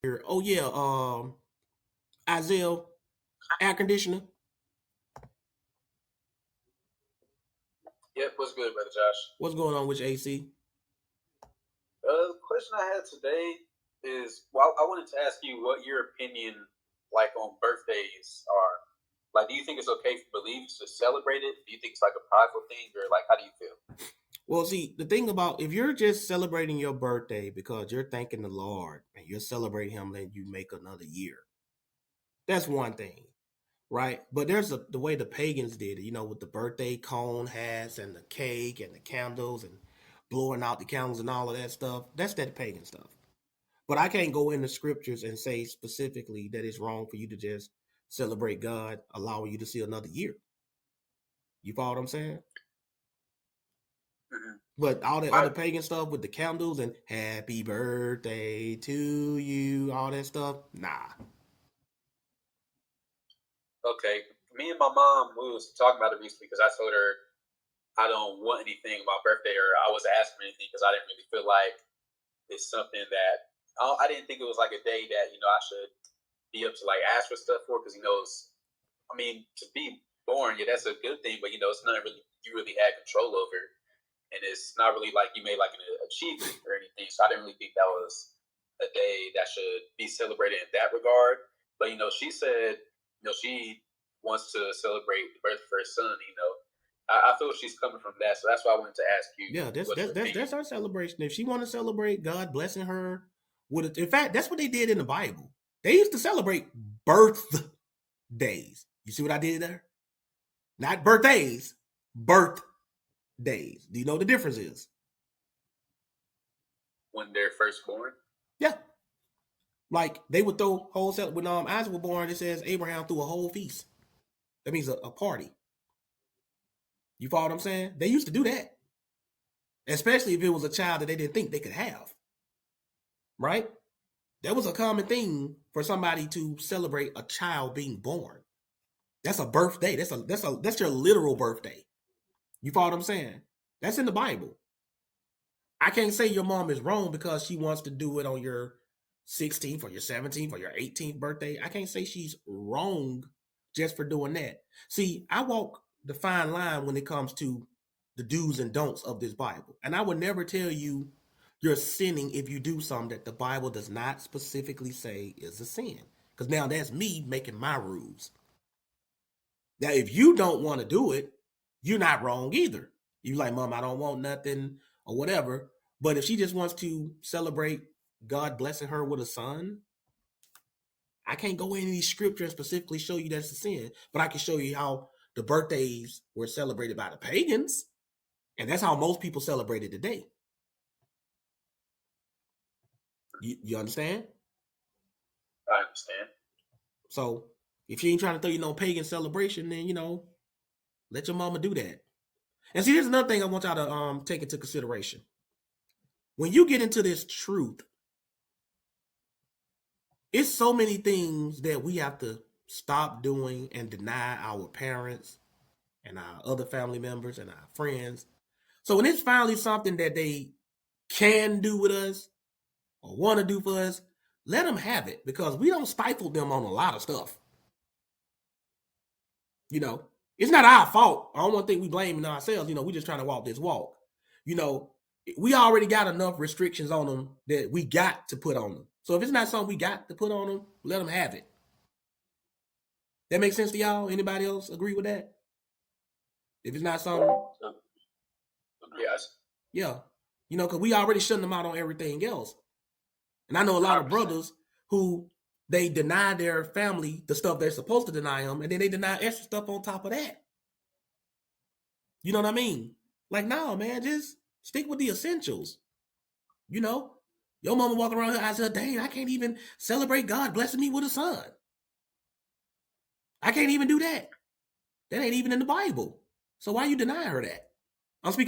Oh yeah, Isaiah air conditioner. Yep, what's good, Brother Josh? What's going on with your AC? The question I had today is, well, I wanted to ask you what your opinion, like, on birthdays are. Like, do you think it's okay for believers to celebrate it? Do you think it's like a prideful thing, or like, how do you feel? Well, see, the thing about if you're just celebrating your birthday because you're thanking the Lord and you're celebrating Him, then you make another year. That's one thing, right? But there's the way the pagans did it, with the birthday cone hats and the cake and the candles and blowing out the candles and all of that stuff. That's that pagan stuff. But I can't go into scriptures and say specifically that it's wrong for you to just celebrate God, allowing you to see another year. You follow what I'm saying? Mm-hmm. But all that other pagan stuff with the candles and happy birthday to you, all that stuff, nah. Okay, me and my mom, we was talking about it recently because I told her I don't want anything on my birthday, or I was asking for anything because I didn't really feel like it's something that I didn't think it was like a day that I should be up to like ask for stuff for, because I mean, to be born, yeah, that's a good thing, but it's not really you really had control over, and it's not really like you made like an achievement or anything. So I didn't really think that was a day that should be celebrated in that regard. But she said, she wants to celebrate the birth of her son. I feel she's coming from that, so that's why I wanted to ask you Yeah, that's what's that's your that's opinion. that's our celebration. If she want to celebrate God blessing her with it, in fact, that's what they did in the Bible. They used to celebrate birthdays. You see what I did there? Not birthdays, birthdays. Do you know what the difference is? When they're first born. Yeah. Like they would throw whole set when Isaac was born, it says Abraham threw a whole feast. That means a party. You follow what I'm saying? They used to do that. Especially if it was a child that they didn't think they could have. Right? That was a common thing for somebody to celebrate a child being born. That's a birthday. That's your literal birthday. You follow what I'm saying? That's in the Bible. I can't say your mom is wrong because she wants to do it on your 16th or your 17th or your 18th birthday. I can't say she's wrong just for doing that. See, I walk the fine line when it comes to the do's and don'ts of this Bible. And I would never tell you you're sinning if you do something that the Bible does not specifically say is a sin. Because now that's me making my rules. Now, if you don't want to do it, you're not wrong either. You like, Mom, I don't want nothing or whatever. But if she just wants to celebrate God blessing her with a son, I can't go into these scriptures and specifically show you that's a sin. But I can show you how the birthdays were celebrated by the pagans. And that's how most people celebrate it today. You understand? I understand. So if she ain't trying to throw you no pagan celebration, then let your mama do that. And see, here's another thing I want y'all to take into consideration. When you get into this truth, it's so many things that we have to stop doing and deny our parents and our other family members and our friends. So when it's finally something that they can do with us or want to do for us, let them have it, because we don't stifle them on a lot of stuff. It's not our fault. I don't want to think we blaming ourselves. We just trying to walk this walk. You know, we already got enough restrictions on them that we got to put on them. So if it's not something we got to put on them, let them have it. That makes sense to y'all? Anybody else agree with that? If it's not something, Yes. yeah, because we already shutting them out on everything else. And I know a lot of 100%. brothers who they deny their family the stuff they're supposed to deny them, and then they deny extra stuff on top of that. You know what I mean? Like, no, man, just stick with the essentials. Your mama walking around here, I said, dang, I can't even celebrate God blessing me with a son. I can't even do that. That ain't even in the Bible. So why you deny her that? I'm speaking